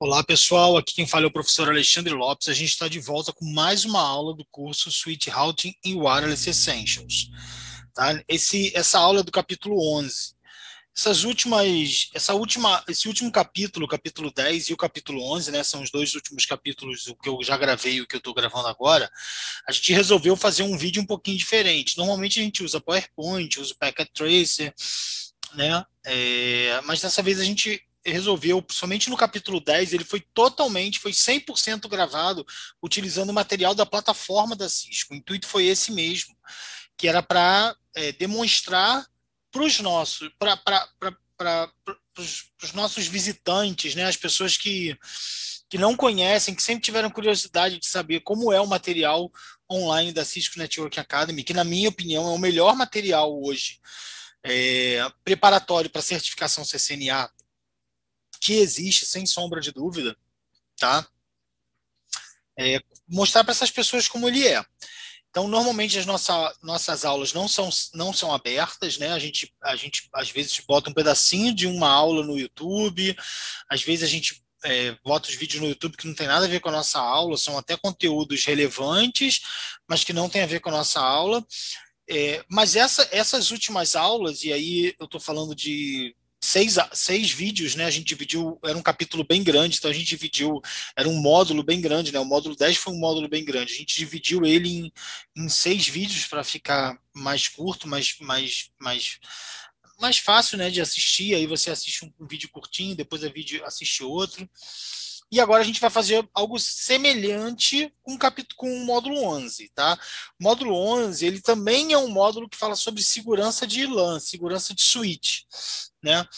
Olá, pessoal. Aqui quem fala é o professor Alexandre Lopes. A gente está de volta com mais uma aula do curso Switch Routing e Wireless Essentials. Tá? Essa aula é do capítulo 11. Esse último capítulo, o capítulo 10 e o capítulo 11, né, são os dois últimos capítulos, o que eu já gravei e o que eu estou gravando agora. A gente resolveu fazer um vídeo um pouquinho diferente. Normalmente a gente usa PowerPoint, usa o Packet Tracer, né? Mas dessa vez a gente resolveu, somente no capítulo 10, ele foi 100% gravado utilizando o material da plataforma da Cisco. O intuito foi esse mesmo, que era para demonstrar para os nossos, para os nossos visitantes, né, as pessoas que não conhecem, que sempre tiveram curiosidade de saber como é o material online da Cisco Network Academy, que na minha opinião é o melhor material hoje preparatório para certificação CCNA que existe, sem sombra de dúvida, tá? É, Mostrar para essas pessoas como ele é. Então, normalmente nossas aulas não são abertas, né? A gente às vezes bota um pedacinho de uma aula no YouTube, às vezes a gente bota os vídeos no YouTube que não tem nada a ver com a nossa aula, são até conteúdos relevantes, mas que não tem a ver com a nossa aula. Mas essas últimas aulas, e aí eu estou falando de seis vídeos, né? A gente dividiu, era um capítulo bem grande, então a gente dividiu, era um módulo bem grande, né? O módulo 10 foi um módulo bem grande. A gente dividiu ele em 6 vídeos para ficar mais curto, mais fácil, né, de assistir. Aí você assiste um vídeo curtinho, depois assiste outro. E agora a gente vai fazer algo semelhante com o módulo 11, tá? O módulo 11, ele também é um módulo que fala sobre segurança de LAN, segurança de switch, né?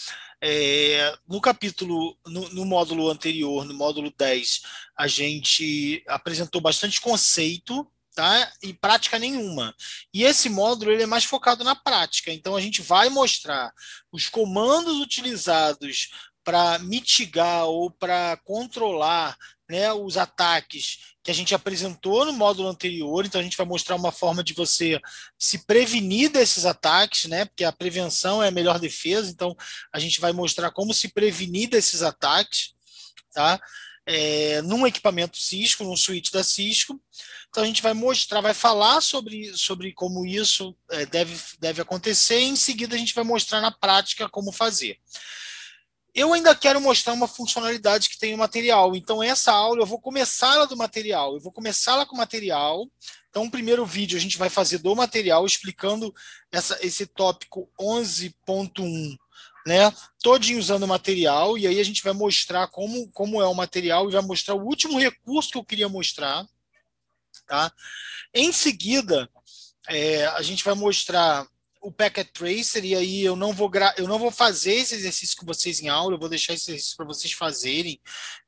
No módulo anterior, no módulo 10, a gente apresentou bastante conceito, tá? E prática nenhuma. E esse módulo ele é mais focado na prática. Então a gente vai mostrar os comandos utilizados para mitigar ou para controlar, né, os ataques que a gente apresentou no módulo anterior. Então a gente vai mostrar uma forma de você se prevenir desses ataques, né? Porque a prevenção é a melhor defesa. Então a gente vai mostrar como se prevenir desses ataques, tá? Num equipamento Cisco, num switch da Cisco. Então a gente vai mostrar, vai falar sobre como isso deve acontecer, e em seguida a gente vai mostrar na prática como fazer. Eu ainda quero mostrar uma funcionalidade que tem no material. Então, essa aula eu vou começar ela do material. Eu vou começar ela com o material. Então, o primeiro vídeo a gente vai fazer do material, explicando esse tópico 11.1, né? Todinho usando o material. E aí a gente vai mostrar como é o material e vai mostrar o último recurso que eu queria mostrar, tá? Em seguida, a gente vai mostrar o Packet Tracer, e aí eu não vou fazer esse exercício com vocês em aula, eu vou deixar esse exercício para vocês fazerem.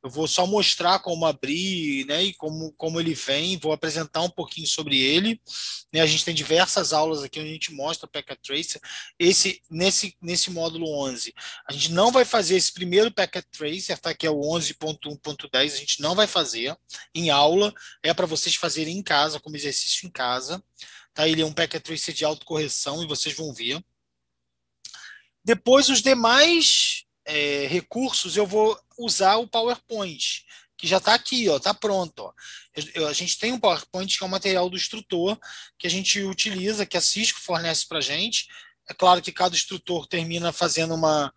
Eu vou só mostrar como abrir, né, e como ele vem, vou apresentar um pouquinho sobre ele. Né, a gente tem diversas aulas aqui onde a gente mostra o Packet Tracer. Nesse módulo 11, a gente não vai fazer esse primeiro Packet Tracer, tá, que é o 11.1.10, a gente não vai fazer em aula, é para vocês fazerem em casa, como exercício em casa. Tá? Ele é um packet tracer de autocorreção e vocês vão ver. Depois, os demais recursos, eu vou usar o PowerPoint, que já está aqui, ó, está pronto. Ó. A gente tem um PowerPoint que é o material do instrutor, que a gente utiliza, que a Cisco fornece para a gente. É claro que cada instrutor termina fazendo uma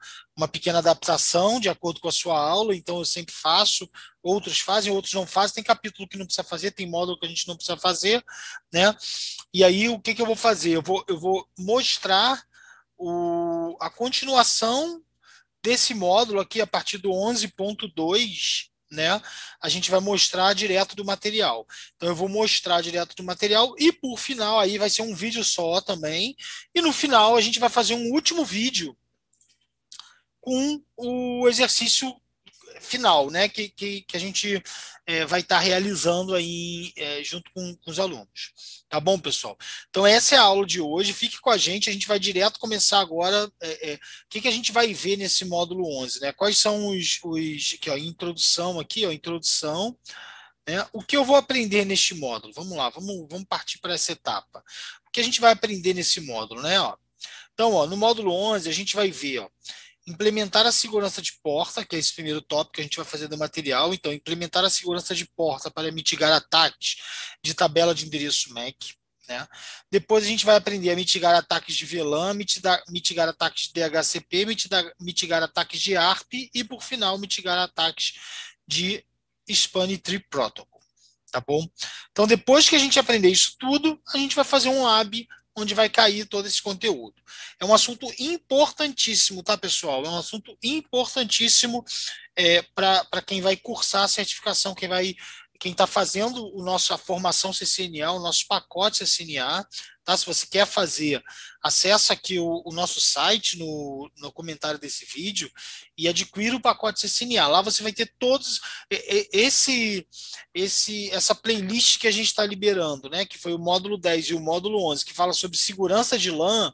pequena adaptação de acordo com a sua aula, então eu sempre faço, outros fazem, outros não fazem, tem capítulo que não precisa fazer, tem módulo que a gente não precisa fazer, né? E aí o que eu vou fazer? Eu vou mostrar a continuação desse módulo aqui a partir do 11.2, né? A gente vai mostrar direto do material. Então eu vou mostrar direto do material e por final aí vai ser um vídeo só também. E no final a gente vai fazer um último vídeo com o exercício final, né, que a gente vai estar realizando aí junto com os alunos. Tá bom, pessoal? Então, essa é a aula de hoje. Fique com a gente vai direto começar agora. O que a gente vai ver nesse módulo 11, né? Quais são aqui, ó, introdução aqui, ó, introdução. Né? O que eu vou aprender neste módulo? Vamos lá, vamos partir para essa etapa. O que a gente vai aprender nesse módulo, né? Ó? Então, ó, no módulo 11, a gente vai ver, ó, implementar a segurança de porta, que é esse primeiro tópico que a gente vai fazer do material. Então, implementar a segurança de porta para mitigar ataques de tabela de endereço MAC. Né? Depois a gente vai aprender a mitigar ataques de VLAN, mitigar ataques de DHCP, mitigar ataques de ARP e, por final, mitigar ataques de Span Tree Protocol. Tá bom? Então, depois que a gente aprender isso tudo, a gente vai fazer um lab onde vai cair todo esse conteúdo. É um assunto importantíssimo, tá, pessoal? É um assunto importantíssimo para quem vai cursar a certificação, quem está fazendo a formação CCNA, o nosso pacote CCNA, tá? Se você quer fazer, acessa aqui o nosso site no comentário desse vídeo e adquira o pacote CCNA. Lá você vai ter todos essa playlist que a gente está liberando, né? Que foi o módulo 10 e o módulo 11, que fala sobre segurança de LAN.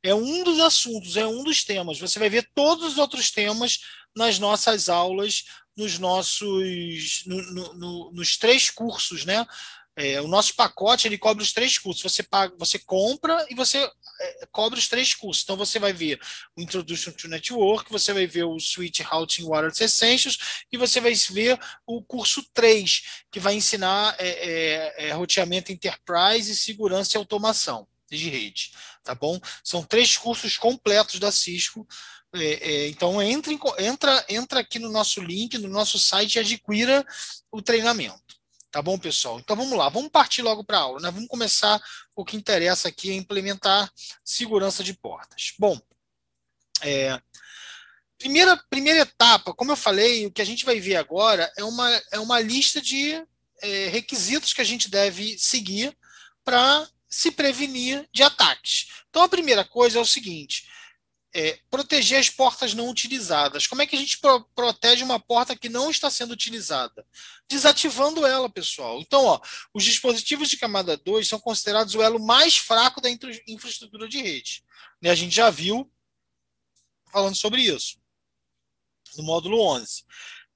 É um dos assuntos, é um dos temas. Você vai ver todos os outros temas nas nossas aulas, nos 3 cursos, né? O nosso pacote ele cobre os 3 cursos. Você compra e você cobre os 3 cursos. Então você vai ver o Introduction to Network, você vai ver o Switch Routing Wireless Essentials e você vai ver o curso 3, que vai ensinar roteamento Enterprise e segurança e automação de rede, tá bom? São 3 cursos completos da Cisco. Então entra aqui no nosso link, no nosso site e adquira o treinamento. Tá bom, pessoal? Então vamos lá, vamos partir logo para a aula, né? Vamos começar o que interessa aqui, é implementar segurança de portas. Bom, primeira etapa, como eu falei, o que a gente vai ver agora é uma lista de requisitos que a gente deve seguir para se prevenir de ataques. Então a primeira coisa é o seguinte: proteger as portas não utilizadas. Como é que a gente protege uma porta que não está sendo utilizada? Desativando ela, pessoal. Então, os dispositivos de camada 2 são considerados o elo mais fraco da infraestrutura de rede. Né, a gente já viu falando sobre isso no módulo 11.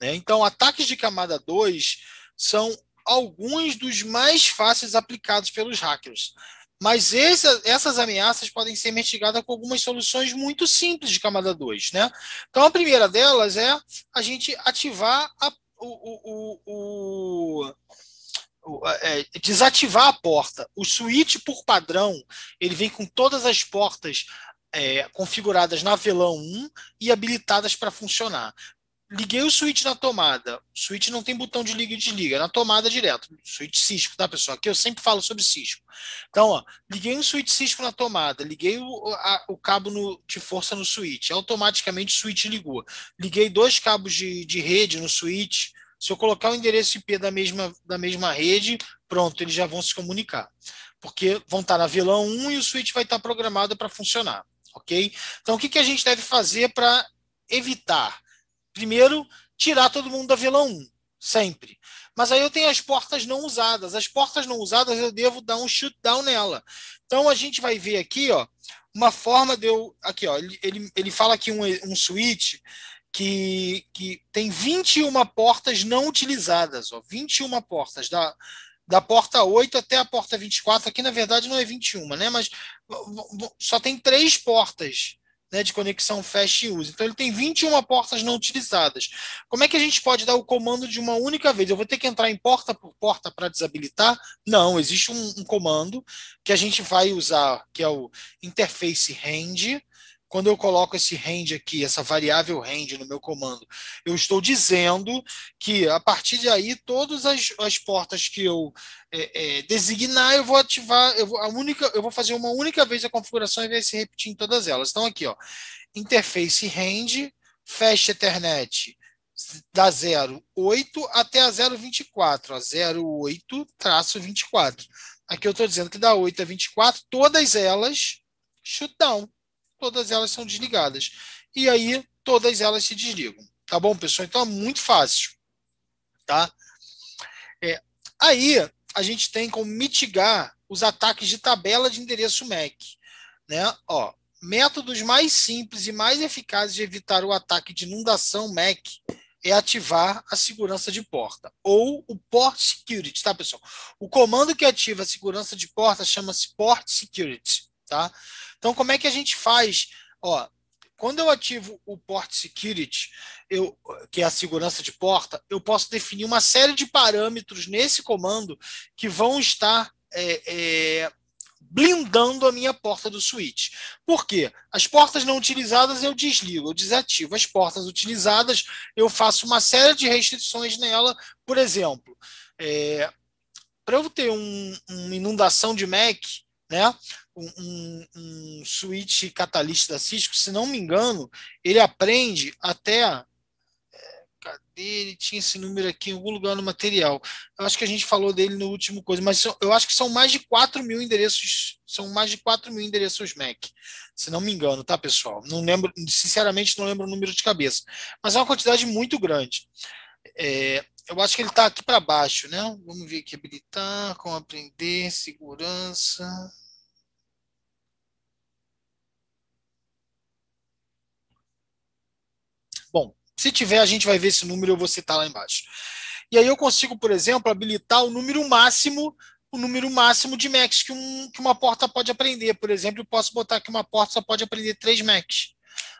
Né? Então, ataques de camada 2 são alguns dos mais fáceis aplicados pelos hackers. Mas essas ameaças podem ser mitigadas com algumas soluções muito simples de camada 2. Né? Então, a primeira delas é a gente ativar desativar a porta. O switch, por padrão, ele vem com todas as portas configuradas na VLAN 1 e habilitadas para funcionar. Liguei o switch na tomada. O switch não tem botão de liga e desliga, é na tomada direto. Switch Cisco, tá, pessoal? Aqui eu sempre falo sobre Cisco. Então, liguei um switch Cisco na tomada, liguei o cabo de força no switch, automaticamente o switch ligou. Liguei 2 cabos de rede no switch. Se eu colocar o endereço IP da mesma rede, pronto, eles já vão se comunicar. Porque vão estar na VLAN 1 e o switch vai estar programado para funcionar. Ok? Então, o que a gente deve fazer para evitar? Primeiro, tirar todo mundo da VLAN 1, sempre. Mas aí eu tenho as portas não usadas. As portas não usadas eu devo dar um shutdown nela. Então a gente vai ver aqui, uma forma de eu. Aqui, ele fala aqui um switch que tem 21 portas não utilizadas. 21 portas. Da porta 8 até a porta 24. Aqui, na verdade, não é 21, né? Mas só tem 3 portas, né, de conexão fast use. Então ele tem 21 portas não utilizadas. Como é que a gente pode dar o comando de uma única vez? Eu vou ter que entrar em porta por porta para desabilitar? Não, existe um comando que a gente vai usar, que é o interface range. Quando eu coloco esse range aqui, essa variável range no meu comando, eu estou dizendo que a partir de aí, todas as portas que eu designar, eu vou ativar, eu vou fazer uma única vez a configuração e vai se repetir em todas elas. Então, aqui, interface range, fast Ethernet da 08 até a 024, 08-24. Aqui eu estou dizendo que da 8 a 24, todas elas shutdown. Todas elas são desligadas. E aí, todas elas se desligam. Tá bom, pessoal? Então, é muito fácil. Tá? Aí, a gente tem como mitigar os ataques de tabela de endereço MAC. Né? Métodos mais simples e mais eficazes de evitar o ataque de inundação MAC é ativar a segurança de porta, ou o Port Security, tá, pessoal? O comando que ativa a segurança de porta chama-se Port Security, tá? Então, como é que a gente faz? quando eu ativo o Port Security, que é a segurança de porta, eu posso definir uma série de parâmetros nesse comando que vão estar blindando a minha porta do switch. Por quê? As portas não utilizadas eu desligo, eu desativo. As portas utilizadas eu faço uma série de restrições nela. Por exemplo, para eu ter uma inundação de MAC, né, um switch catalyst da Cisco, se não me engano, ele aprende até. Cadê? Ele tinha esse número aqui em algum lugar no material. Eu acho que a gente falou dele no último coisa, mas eu acho que são mais de 4.000 endereços, são mais de 4.000 endereços MAC, se não me engano, tá, pessoal? Não lembro, sinceramente, não lembro o número de cabeça, mas é uma quantidade muito grande. Eu acho que ele está aqui para baixo, né? Vamos ver aqui, habilitar, como aprender, segurança. Bom, se tiver, a gente vai ver esse número, eu vou citar lá embaixo. E aí eu consigo, por exemplo, habilitar o número máximo de Macs que uma porta pode aprender. Por exemplo, eu posso botar que uma porta só pode aprender 3 Macs.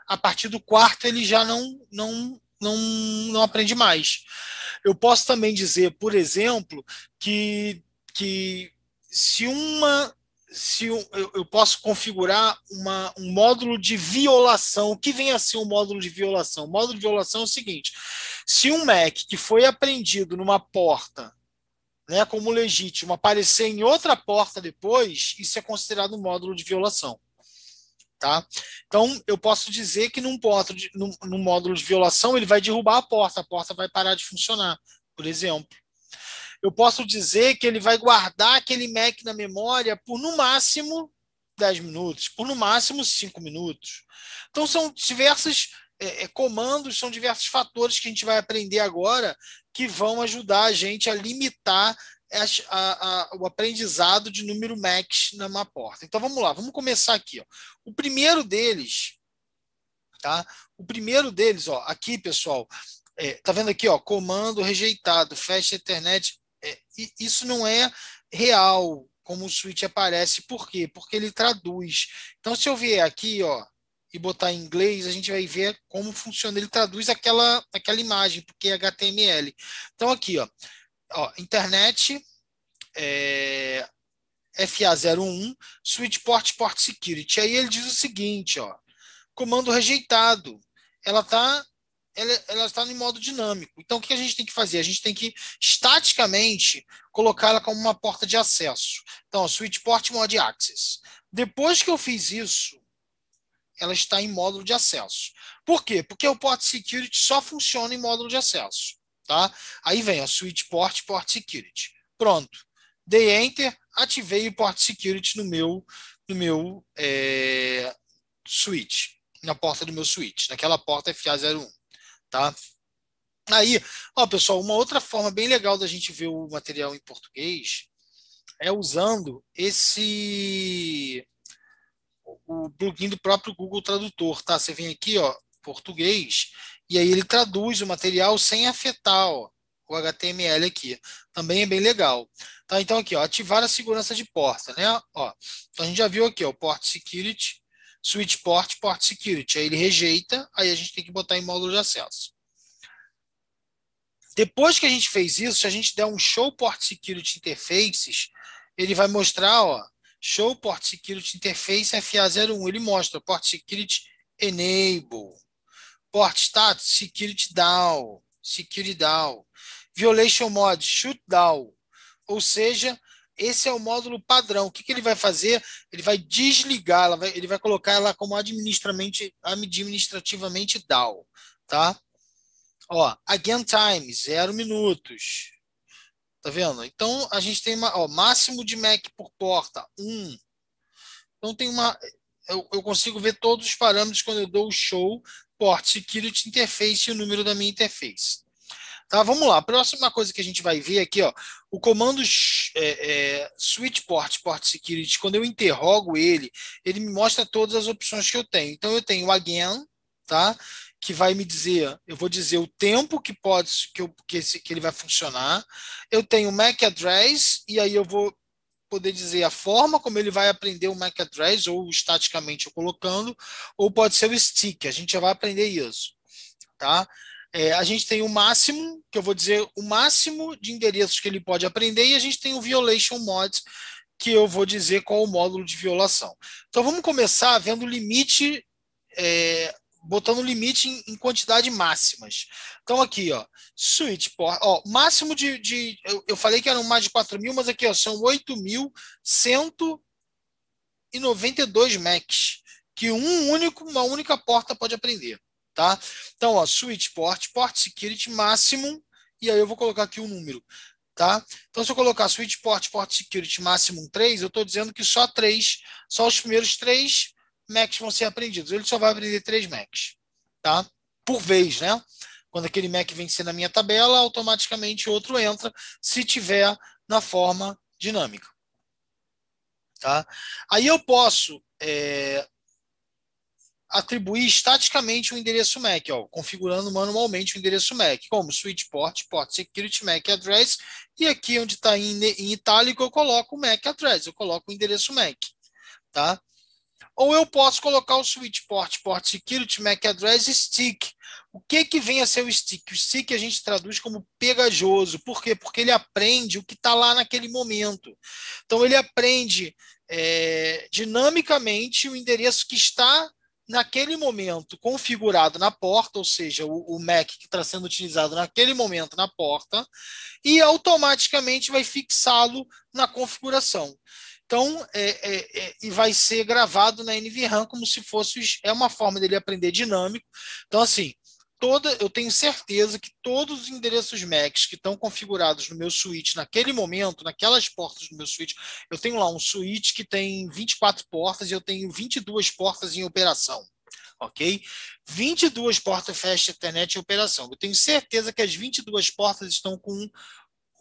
A partir do quarto, ele já não aprende mais. Eu posso também dizer, por exemplo, que se uma eu posso configurar um módulo de violação. O que vem a ser um módulo de violação? O módulo de violação é o seguinte: se um Mac que foi apreendido numa porta, né, como legítimo, aparecer em outra porta depois, isso é considerado um módulo de violação. Tá? Então, eu posso dizer que num módulo de violação ele vai derrubar a porta vai parar de funcionar, por exemplo. Eu posso dizer que ele vai guardar aquele Mac na memória por no máximo 10 minutos, por no máximo 5 minutos. Então, são diversos comandos, são diversos fatores que a gente vai aprender agora que vão ajudar a gente a limitar o aprendizado de número max numa porta. Então vamos lá, vamos começar aqui. Ó. O primeiro deles, tá? O primeiro deles, ó, aqui, pessoal, tá vendo aqui, ó, comando rejeitado, fecha Ethernet. Isso não é real, como o switch aparece. Por quê? Porque ele traduz. Então, se eu vier aqui, ó, e botar em inglês, a gente vai ver como funciona. Ele traduz aquela imagem, porque é HTML. Então, aqui, ó internet FA01, switch port security. Aí ele diz o seguinte, ó, comando rejeitado. Ela está ela está em modo dinâmico. Então, o que a gente tem que fazer? A gente tem que, estaticamente, colocar ela como uma porta de acesso. Então, switch port mode access. Depois que eu fiz isso, ela está em módulo de acesso. Por quê? Porque o port security só funciona em módulo de acesso. Tá? Aí vem a switch port security. Pronto. Dei enter, ativei o port security no meu switch, na porta do meu switch, naquela porta FA01. Tá? Aí, ó, pessoal, uma outra forma bem legal da gente ver o material em português é usando o plugin do próprio Google Tradutor, tá? Você vem aqui, ó, português, e aí ele traduz o material sem afetar, ó, o HTML aqui. Também é bem legal. Tá? Então aqui, ó, ativar a segurança de porta, né? Ó, então a gente já viu aqui, ó, port security, switch port security. Aí ele rejeita, aí a gente tem que botar em módulo de acesso. Depois que a gente fez isso, se a gente der um show port security interfaces, ele vai mostrar, ó, show port security interface FA01. Ele mostra port security enable, port status security down, violation mode shut down. Ou seja, esse é o módulo padrão. O que ele vai fazer? Ele vai desligar, ele vai colocar ela como administrativamente down, tá? Ó, again time, 0 minutos. Tá vendo? Então, a gente tem máximo de Mac por porta, 1. Então, tem eu consigo ver todos os parâmetros quando eu dou o show, port, security, interface e o número da minha interface. Tá, vamos lá. A próxima coisa que a gente vai ver aqui, ó, o comando switch port security, quando eu interrogo ele me mostra todas as opções que eu tenho. Então, eu tenho o again, tá? Que vai me dizer, eu vou dizer o tempo que ele vai funcionar. Eu tenho MAC address, e aí eu vou poder dizer a forma como ele vai aprender o MAC address, ou estaticamente eu colocando, ou pode ser o stick, a gente já vai aprender isso, tá? A gente tem o máximo, que eu vou dizer o máximo de endereços que ele pode aprender, e a gente tem o violation mod, que eu vou dizer qual é o módulo de violação. Então vamos começar vendo o limite, botando o limite em quantidade máximas. Então aqui, ó, switch port, ó, máximo eu falei que eram mais de 4.000, mas aqui, ó, são 8.192 MACs, que uma única porta pode aprender, tá? Então, ó, switch port security máximo, e aí eu vou colocar aqui o número. Tá? Então, se eu colocar switch port security máximo 3, eu estou dizendo que só os primeiros 3 Macs vão ser aprendidos. Ele só vai aprender 3 Macs, tá? Por vez, né? Quando aquele Mac vencer na minha tabela, automaticamente outro entra, se tiver na forma dinâmica, tá? Aí eu posso atribuir estaticamente o endereço MAC, ó, configurando manualmente o endereço MAC, como switch port security MAC address, e aqui onde está em itálico eu coloco o MAC address, eu coloco o endereço MAC, tá? Ou eu posso colocar o switch port security MAC address stick. O que vem a ser o stick? O stick a gente traduz como pegajoso. Por quê? Porque ele aprende o que está lá naquele momento. Então ele aprende dinamicamente o endereço que está naquele momento configurado na porta, ou seja, o MAC que está sendo utilizado naquele momento na porta, e automaticamente vai fixá-lo na configuração. Então, e vai ser gravado na NVRAM como se fosse, uma forma dele aprender dinâmico. Então, assim, eu tenho certeza que todos os endereços MACs que estão configurados no meu switch naquele momento, naquelas portas do meu switch, eu tenho lá um switch que tem 24 portas e eu tenho 22 portas em operação. Ok? 22 portas Fast Ethernet em operação. Eu tenho certeza que as 22 portas estão com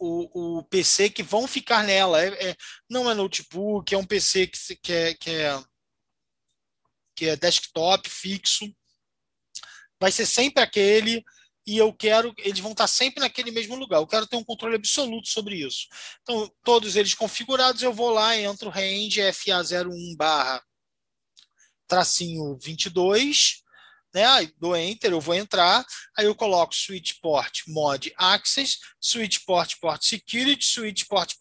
o PC que vão ficar nela. Não é notebook, é um PC que é desktop fixo. Vai ser sempre aquele, e eles vão estar sempre naquele mesmo lugar. Eu quero ter um controle absoluto sobre isso. Então, todos eles configurados, eu vou lá, entro range FA01 barra tracinho 22, né? Aí dou enter, eu vou entrar, aí eu coloco switch port mod access, switch port security, switch port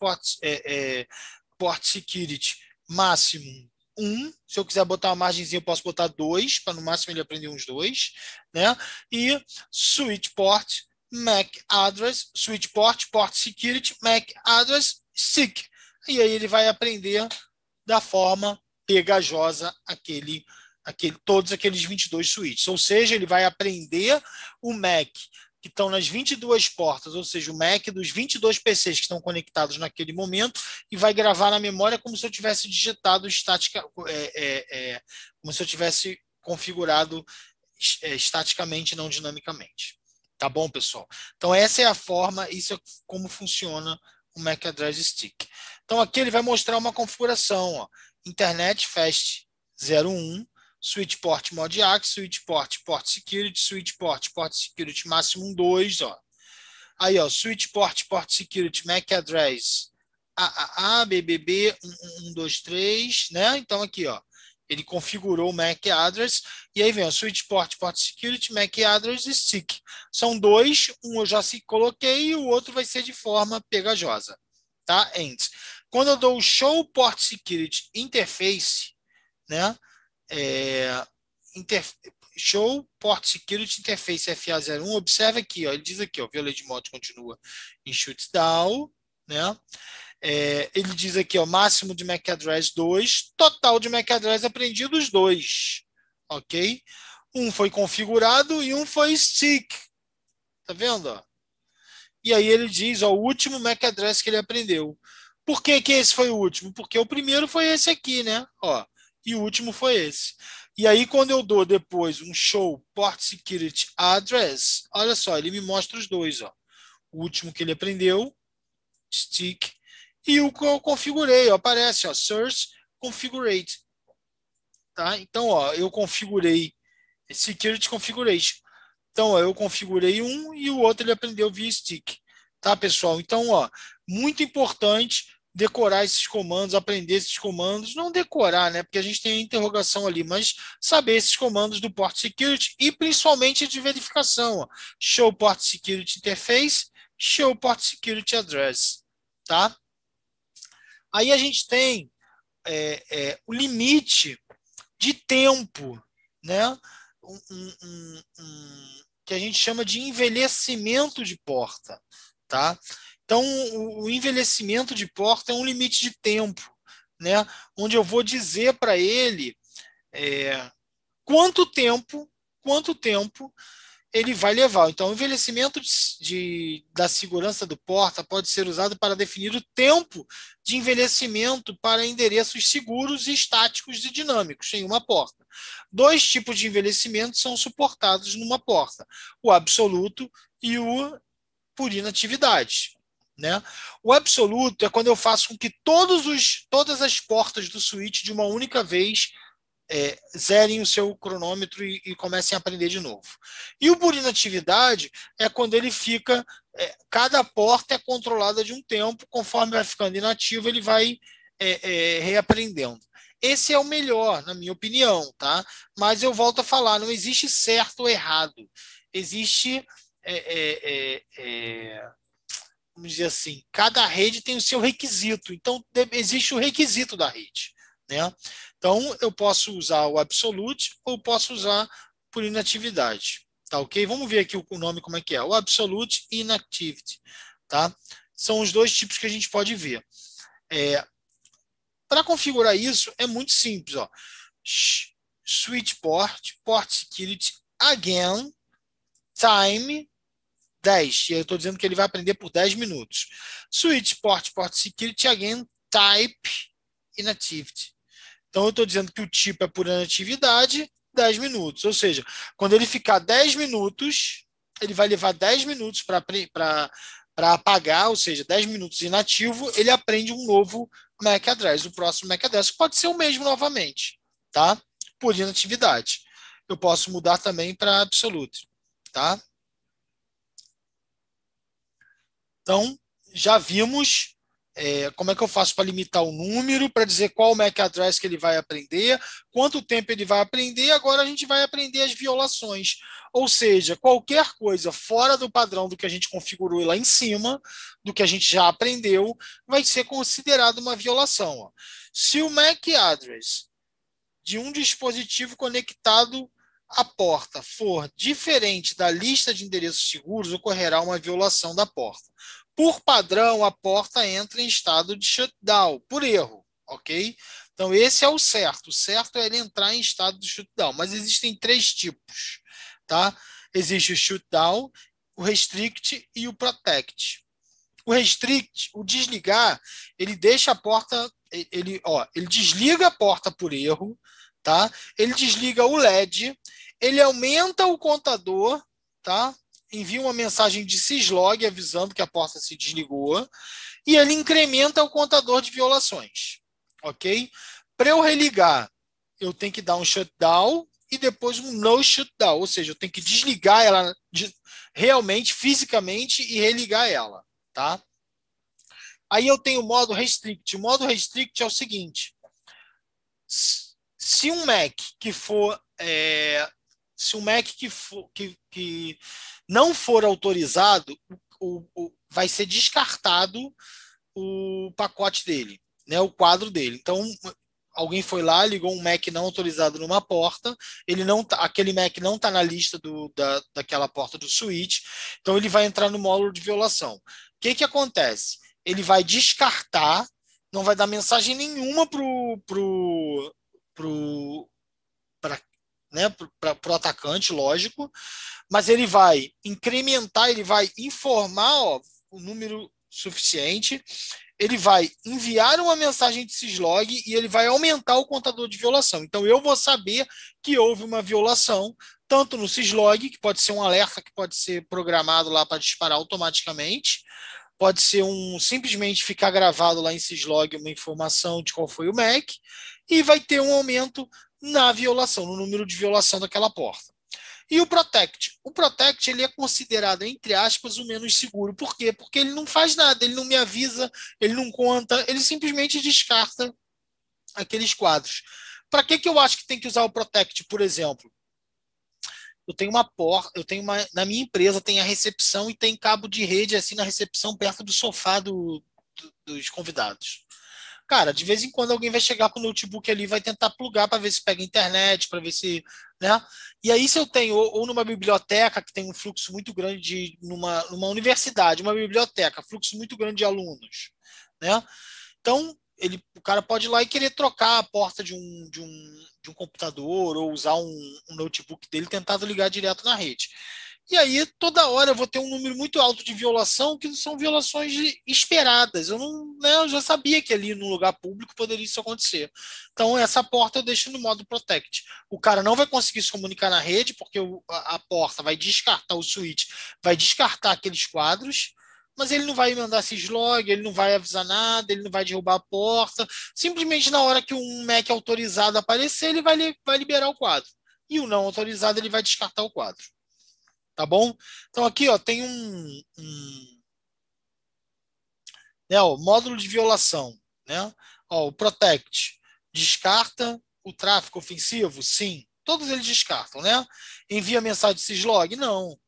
security máximo 1. Se eu quiser botar uma margenzinha, eu posso botar 2, para no máximo ele aprender uns 2, né? E switch port MAC address, switch port security MAC address stick. E aí ele vai aprender da forma pegajosa todos aqueles 22 switches. Ou seja, ele vai aprender o MAC que estão nas 22 portas, ou seja, o MAC dos 22 PCs que estão conectados naquele momento, e vai gravar na memória como se eu tivesse digitado como se eu tivesse configurado estaticamente, não dinamicamente. Tá bom, pessoal? Então, essa é a forma, isso é como funciona o MAC Address Stick. Então, aqui ele vai mostrar uma configuração, ó. Internet Fast 01, Switch Port Mod Access, Switch Port Security, Switch Port Security máximo 2, ó. Aí, ó, Switch Port Security MAC Address AAA, BBB 123, né? Então, aqui, ó, ele configurou o MAC Address, e aí vem o Switch Port Security, MAC Address e Stick. São dois, um eu já coloquei e o outro vai ser de forma pegajosa, tá? Quando eu dou o Show Port Security Interface, né? Show Port Security Interface FA01, observa aqui, ó, ele diz aqui, ó, Violate Mode continua em shutdown, né? Ele diz aqui, ó, máximo de MAC address 2, total de MAC address aprendidos 2, ok? Um foi configurado e um foi stick, tá vendo? Ó? E aí ele diz, ó, o último MAC address que ele aprendeu. Por que que esse foi o último? Porque o primeiro foi esse aqui, né? Ó, e o último foi esse. E aí quando eu dou depois um show port security address, olha só, ele me mostra os dois, ó. O último que ele aprendeu, stick, e o que eu configurei, ó, aparece, ó, source configurate, tá? Então, ó, eu configurei security configuration. Então, ó, eu configurei um e o outro ele aprendeu via stick, tá, pessoal? Então, ó, muito importante decorar esses comandos, aprender esses comandos, não decorar, né? Porque a gente tem a interrogação ali, mas saber esses comandos do Port Security e principalmente de verificação. Ó. Show Port Security Interface, Show Port Security Address, tá? Aí a gente tem o limite de tempo, né? Que a gente chama de envelhecimento de porta, tá? Então, o envelhecimento de porta é um limite de tempo, né? Onde eu vou dizer para ele quanto tempo ele vai levar. Então, o envelhecimento da segurança do porta pode ser usado para definir o tempo de envelhecimento para endereços seguros e estáticos e dinâmicos em uma porta. Dois tipos de envelhecimento são suportados numa porta: o absoluto e o por inatividade. Né? O absoluto é quando eu faço com que todas as portas do switch de uma única vez zerem o seu cronômetro e comecem a aprender de novo. E o por inatividade é quando ele fica, cada porta é controlada de um tempo, conforme vai ficando inativo, ele vai reaprendendo. Esse é o melhor, na minha opinião, tá? Mas eu volto a falar, não existe certo ou errado. Existe, vamos dizer assim, cada rede tem o seu requisito. Então, existe o requisito da rede, né? Então, eu posso usar o absolute ou posso usar por inatividade. Tá ok? Vamos ver aqui o nome como é que é. O absolute e inactivity. Tá? São os dois tipos que a gente pode ver. Para configurar isso, é muito simples. Ó. Switch port, port security, again, time, 10. E eu estou dizendo que ele vai aprender por 10 minutos. Switch port, port security, again, type, inactivity. Então, eu estou dizendo que o tipo é por inatividade, 10 minutos. Ou seja, quando ele ficar 10 minutos, ele vai levar 10 minutos para apagar, ou seja, 10 minutos inativo, ele aprende um novo MAC address. O próximo MAC address pode ser o mesmo novamente, tá? Por inatividade. Eu posso mudar também para absolute, tá? Então, já vimos como é que eu faço para limitar o número, para dizer qual o MAC address que ele vai aprender, quanto tempo ele vai aprender, agora a gente vai aprender as violações. Ou seja, qualquer coisa fora do padrão do que a gente configurou lá em cima, do que a gente já aprendeu, vai ser considerado uma violação. Ó. Se o MAC address de um dispositivo conectado à porta for diferente da lista de endereços seguros, ocorrerá uma violação da porta. Por padrão, a porta entra em estado de shutdown, por erro, ok? Então, esse é o certo. O certo é ele entrar em estado de shutdown, mas existem 3 tipos, tá? Existe o shutdown, o restrict e o protect. O restrict, o desligar, ele deixa a porta, ele desliga a porta por erro, tá? Ele desliga o LED, ele aumenta o contador, tá? Envia uma mensagem de syslog avisando que a porta se desligou e ele incrementa o contador de violações, ok? Para eu religar, eu tenho que dar um shutdown e depois um no shutdown, ou seja, eu tenho que desligar ela realmente, fisicamente e religar ela, tá? Aí eu tenho o modo restrict. O modo restrict é o seguinte: se um Mac que for se um Mac que não for autorizado, vai ser descartado o pacote dele, né, o quadro dele. Então, alguém foi lá, ligou um Mac não autorizado numa porta, aquele Mac não está na lista daquela porta do switch, então ele vai entrar no módulo de violação. O que acontece? Ele vai descartar, não vai dar mensagem nenhuma para o atacante, lógico, mas ele vai incrementar, ele vai informar o número suficiente, ele vai enviar uma mensagem de syslog e ele vai aumentar o contador de violação. Então, eu vou saber que houve uma violação, tanto no syslog, que pode ser um alerta que pode ser programado lá para disparar automaticamente, pode ser simplesmente ficar gravado lá em syslog uma informação de qual foi o MAC, e vai ter um aumento na violação, no número de violação daquela porta. E o Protect? O Protect ele é considerado, entre aspas, o menos seguro. Por quê? Porque ele não faz nada, ele não me avisa, ele não conta, ele simplesmente descarta aqueles quadros. Para que eu acho que tem que usar o Protect, por exemplo? Eu tenho uma porta, na minha empresa tem a recepção e tem cabo de rede assim na recepção perto do sofá dos convidados. Cara, de vez em quando alguém vai chegar com o notebook ali, vai tentar plugar para ver se pega internet, para ver se, né? E aí se eu tenho ou numa biblioteca que tem um fluxo muito grande numa universidade, uma biblioteca, fluxo muito grande de alunos, né? Então, o cara pode ir lá e querer trocar a porta de um computador ou usar um notebook dele tentado ligar direto na rede. E aí, toda hora eu vou ter um número muito alto de violação, que são violações esperadas. Eu não, né, eu já sabia que ali no lugar público poderia isso acontecer. Então, essa porta eu deixo no modo Protect. O cara não vai conseguir se comunicar na rede, porque a porta vai descartar o switch, vai descartar aqueles quadros, mas ele não vai mandar syslog, ele não vai avisar nada, ele não vai derrubar a porta. Simplesmente na hora que um MAC autorizado aparecer, ele vai liberar o quadro. E o não autorizado, ele vai descartar o quadro. Tá bom? Então aqui ó, tem né, ó, módulo de violação. Né? Ó, o Protect descarta o tráfego ofensivo? Sim. Todos eles descartam, né? Envia mensagem de syslog? Não.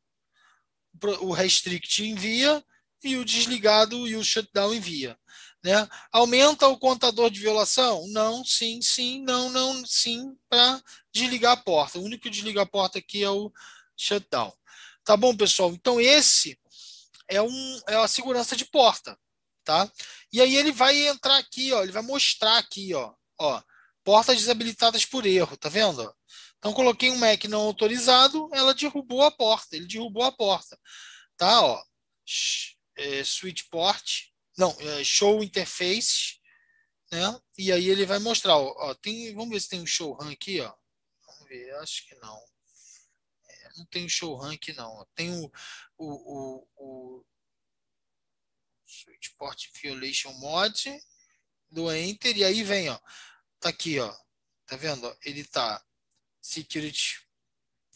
O restrict envia e o desligado e o shutdown envia. Né? Aumenta o contador de violação? Não, sim, sim, não, não, sim, para desligar a porta. O único que desliga a porta aqui é o shutdown. Tá bom, pessoal? Então, esse é a segurança de porta. Tá? E aí ele vai entrar aqui, ó, ele vai mostrar aqui, ó, portas desabilitadas por erro, tá vendo? Então coloquei um MAC não autorizado, ela derrubou a porta, ele derrubou a porta, tá? Ó, switch port, não, show interface, né? E aí ele vai mostrar, ó, vamos ver se tem um show RAM aqui, ó. Vamos ver, acho que não. Não tem o show RAM aqui não. Tem o switch port violation mod do enter e aí vem, ó, tá aqui, ó. Tá vendo? Ó? Ele tá security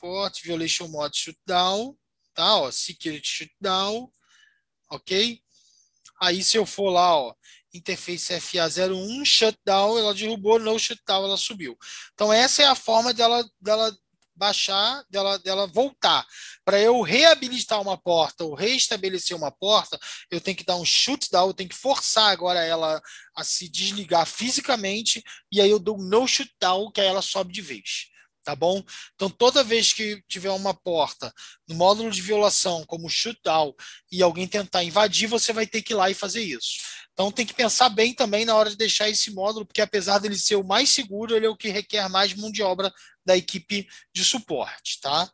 port violation mod shutdown, tá? Ó, security shutdown, ok? Aí se eu for lá, ó, interface FA01 shutdown, ela derrubou, no shutdown, ela subiu. Então essa é a forma dela baixar, dela voltar. Para eu reabilitar uma porta ou reestabelecer uma porta, eu tenho que dar um shutdown, eu tenho que forçar agora ela a se desligar fisicamente, e aí eu dou um no shutdown, que aí ela sobe de vez. Tá bom? Então, toda vez que tiver uma porta no módulo de violação, como shutdown, e alguém tentar invadir, você vai ter que ir lá e fazer isso. Então tem que pensar bem também na hora de deixar esse módulo, porque apesar dele ser o mais seguro, ele é o que requer mais mão de obra da equipe de suporte, tá?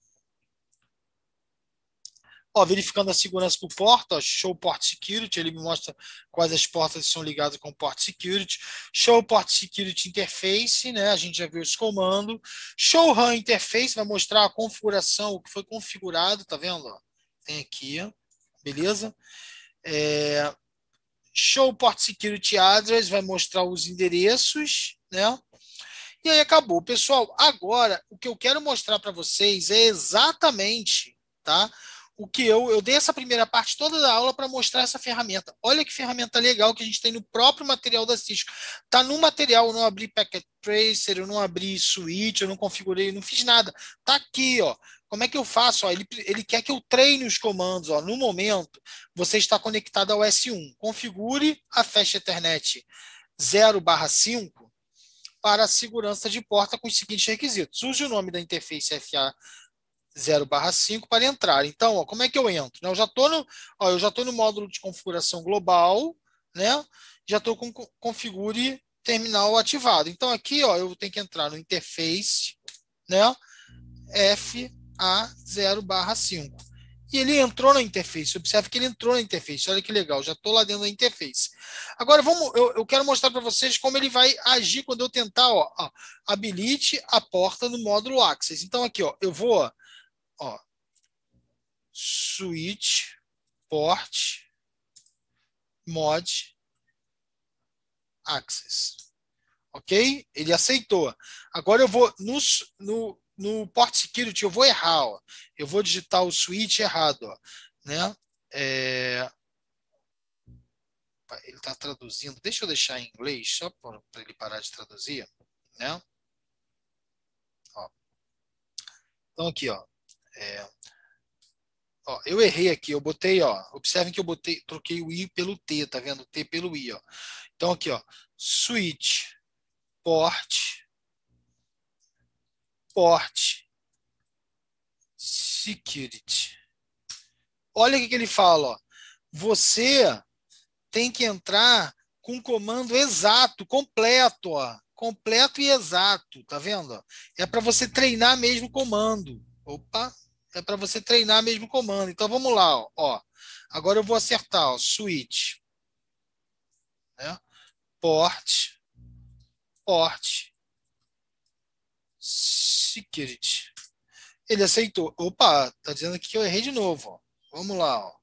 Ó, verificando a segurança por porta, ó, show port security, ele me mostra quais as portas são ligadas com port security. Show port security interface, né? A gente já viu esse comando. Show RAM interface vai mostrar a configuração, o que foi configurado, tá vendo? Ó, tem aqui, ó, beleza? Show port security address vai mostrar os endereços, né? E aí acabou, pessoal. Agora o que eu quero mostrar para vocês é exatamente, tá? O que eu dei essa primeira parte toda da aula para mostrar essa ferramenta. Olha que ferramenta legal que a gente tem no próprio material da Cisco. Tá no material, eu não abri Packet Tracer, eu não abri Switch, eu não configurei, eu não fiz nada. Tá aqui, ó. Como é que eu faço? Ó, ele quer que eu treine os comandos. Ó. No momento, você está conectado ao S1. Configure a Fast Ethernet 0/5 para a segurança de porta com os seguintes requisitos. Use o nome da interface FA 0/5 para entrar. Então, ó, como é que eu entro? Eu já estou no módulo de configuração global, né? Já estou com configure terminal ativado. Então, aqui, ó, eu tenho que entrar no interface, né? FA 0/5. E ele entrou na interface. Observe que ele entrou na interface. Olha que legal, já estou lá dentro da interface. Agora eu quero mostrar para vocês como ele vai agir quando eu tentar, ó, habilite a porta no módulo Access. Então aqui, ó, eu vou, ó, switch port mod access. Ok? Ele aceitou. Agora eu vou no no Port Security eu vou errar, ó. Eu vou digitar o switch errado, ó, né? É, ele está traduzindo. Deixa eu deixar em inglês só para ele parar de traduzir, né? Ó, então aqui, ó, é, ó, eu errei aqui. Eu botei, ó. Observem que eu botei, troquei o i pelo t, tá vendo? O t pelo i, ó. Então aqui, ó, switch, port, port, security. Olha o que ele fala, ó. Você tem que entrar com um comando exato, completo, ó. Completo e exato, tá vendo? Ó? É para você treinar mesmo o comando. Opa, é para você treinar mesmo o comando. Então vamos lá, ó. Ó. Agora eu vou acertar, ó. Switch, né? Port, port, security. Ele aceitou. Opa, tá dizendo aqui que eu errei de novo, ó. Vamos lá, ó.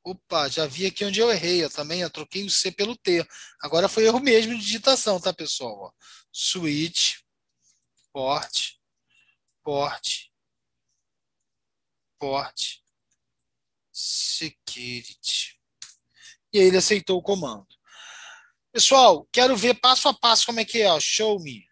Opa, já vi aqui onde eu errei. Eu também eu troquei o C pelo T. Agora foi erro mesmo de digitação, tá, pessoal? Ó. Switch, port, port, port, security. E aí ele aceitou o comando. Pessoal, quero ver passo a passo como é que é. Ó. Show me.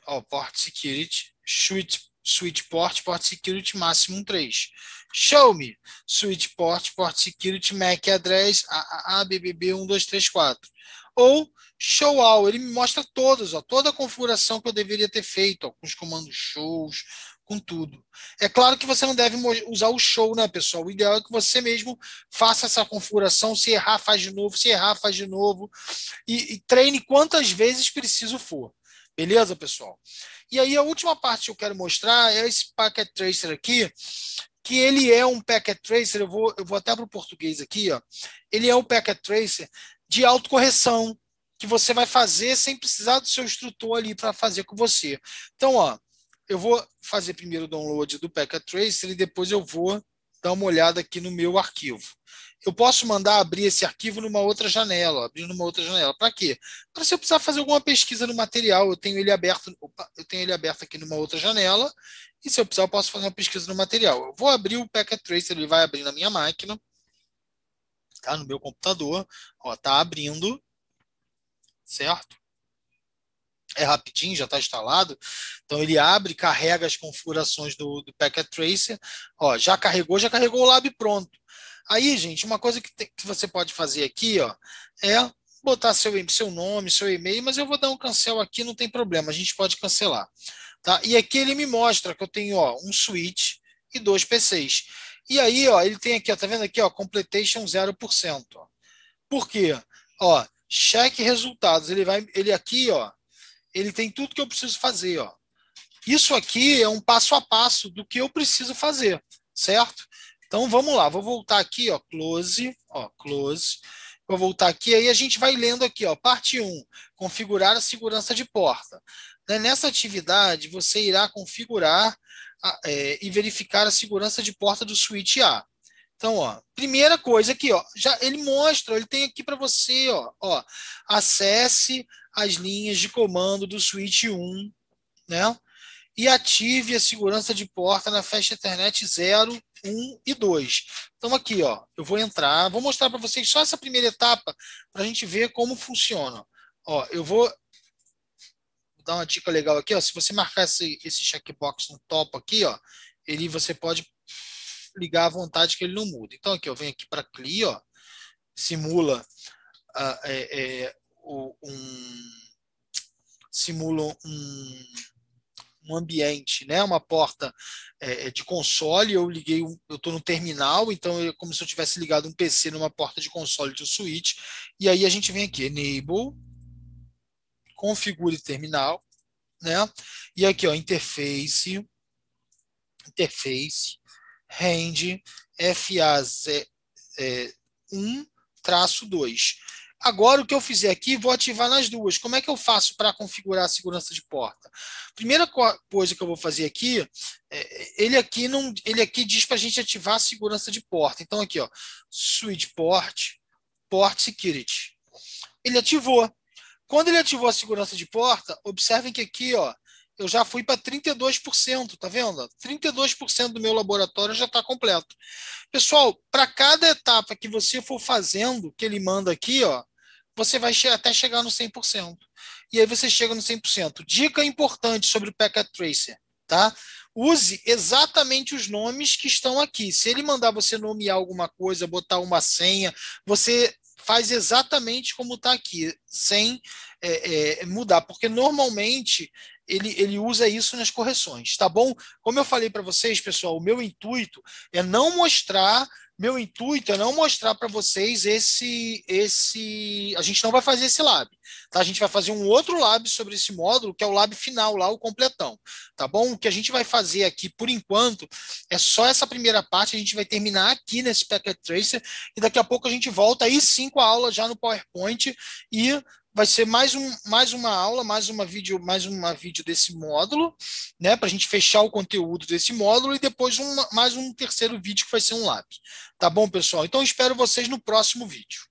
Ó, port security, switch port, port security máximo 3. Show me. Switch port, port security, MAC address, AAA, BBB 1234. Ou show all, ele me mostra todos, ó, toda a configuração que eu deveria ter feito, ó, com os comandos shows, com tudo. É claro que você não deve usar o show, né, pessoal? O ideal é que você mesmo faça essa configuração. Se errar, faz de novo. Se errar, faz de novo. E treine quantas vezes preciso for. Beleza, pessoal? E aí a última parte que eu quero mostrar é esse Packet Tracer aqui, que ele é um Packet Tracer, eu vou até para o português aqui, ó. Ele é um Packet Tracer de autocorreção, que você vai fazer sem precisar do seu instrutor ali para fazer com você. Então, ó, eu vou fazer primeiro o download do Packet Tracer e depois eu vou dar uma olhada aqui no meu arquivo. Eu posso mandar abrir esse arquivo numa outra janela, abrir numa outra janela. Para quê? Para se eu precisar fazer alguma pesquisa no material, eu tenho ele aberto, opa, eu tenho ele aberto aqui numa outra janela, e se eu precisar, eu posso fazer uma pesquisa no material. Eu vou abrir o Packet Tracer, ele vai abrir na minha máquina, tá? No meu computador, ó, tá abrindo, certo? É rapidinho, já está instalado. Então ele abre, carrega as configurações do Packet Tracer. Ó, já carregou o lab pronto. Aí, gente, uma coisa que você pode fazer aqui, ó, é botar seu nome, seu e-mail, mas eu vou dar um cancel aqui, não tem problema, a gente pode cancelar. Tá? E aqui ele me mostra que eu tenho, ó, um switch e 2 PCs. E aí, ó, ele tem aqui, ó, tá vendo aqui, ó, completation 0%. Ó. Por quê? Ó, cheque resultados. Ele aqui, ó, ele tem tudo que eu preciso fazer, ó. Isso aqui é um passo a passo do que eu preciso fazer, certo? Então vamos lá, vou voltar aqui, ó, close. Vou voltar aqui, aí a gente vai lendo aqui, ó, parte 1, configurar a segurança de porta. Nessa atividade, você irá configurar e verificar a segurança de porta do switch A. Então, ó, primeira coisa aqui, ó, já ele mostra, ele tem aqui para você, ó, acesse as linhas de comando do switch 1, né? E ative a segurança de porta na faixa Ethernet 0, 1 e 2. Então aqui, ó, eu vou entrar, vou mostrar para vocês só essa primeira etapa para a gente ver como funciona. Ó, eu vou dar uma dica legal aqui, ó, se você marcar esse checkbox no topo aqui, ó, você pode ligar à vontade que ele não muda. Então aqui, eu venho aqui para CLI, ó, simula simula um ambiente, né? Uma porta de console. Eu liguei, eu estou no terminal, então é como se eu tivesse ligado um PC numa porta de console de um switch. E aí a gente vem aqui, enable, configure terminal, né? E aqui, ó, interface, range, FA1-2. Agora, o que eu fizer aqui, vou ativar nas duas. Como é que eu faço para configurar a segurança de porta? Primeira coisa que eu vou fazer aqui, ele aqui diz para a gente ativar a segurança de porta. Então, aqui, ó, switch port, port security. Ele ativou. Quando ele ativou a segurança de porta, observem que aqui, ó, eu já fui para 32%, tá vendo? 32% do meu laboratório já está completo. Pessoal, para cada etapa que você for fazendo, que ele manda aqui, ó, você vai até chegar no 100%. E aí você chega no 100%. Dica importante sobre o Packet Tracer, tá? Use exatamente os nomes que estão aqui. Se ele mandar você nomear alguma coisa, botar uma senha, você faz exatamente como está aqui, sem mudar, porque normalmente ele usa isso nas correções, tá bom? Como eu falei para vocês, pessoal, o meu intuito é não mostrar para vocês a gente não vai fazer esse lab, tá? A gente vai fazer um outro lab sobre esse módulo, que é o lab final lá, o completão, tá bom? O que a gente vai fazer aqui, por enquanto, é só essa primeira parte, a gente vai terminar aqui nesse Packet Tracer, e daqui a pouco a gente volta aí sim com a aula já no PowerPoint, e vai ser mais uma aula, mais uma vídeo desse módulo, né, para a gente fechar o conteúdo desse módulo, e depois mais um terceiro vídeo que vai ser um lab. Tá bom, pessoal? Então espero vocês no próximo vídeo.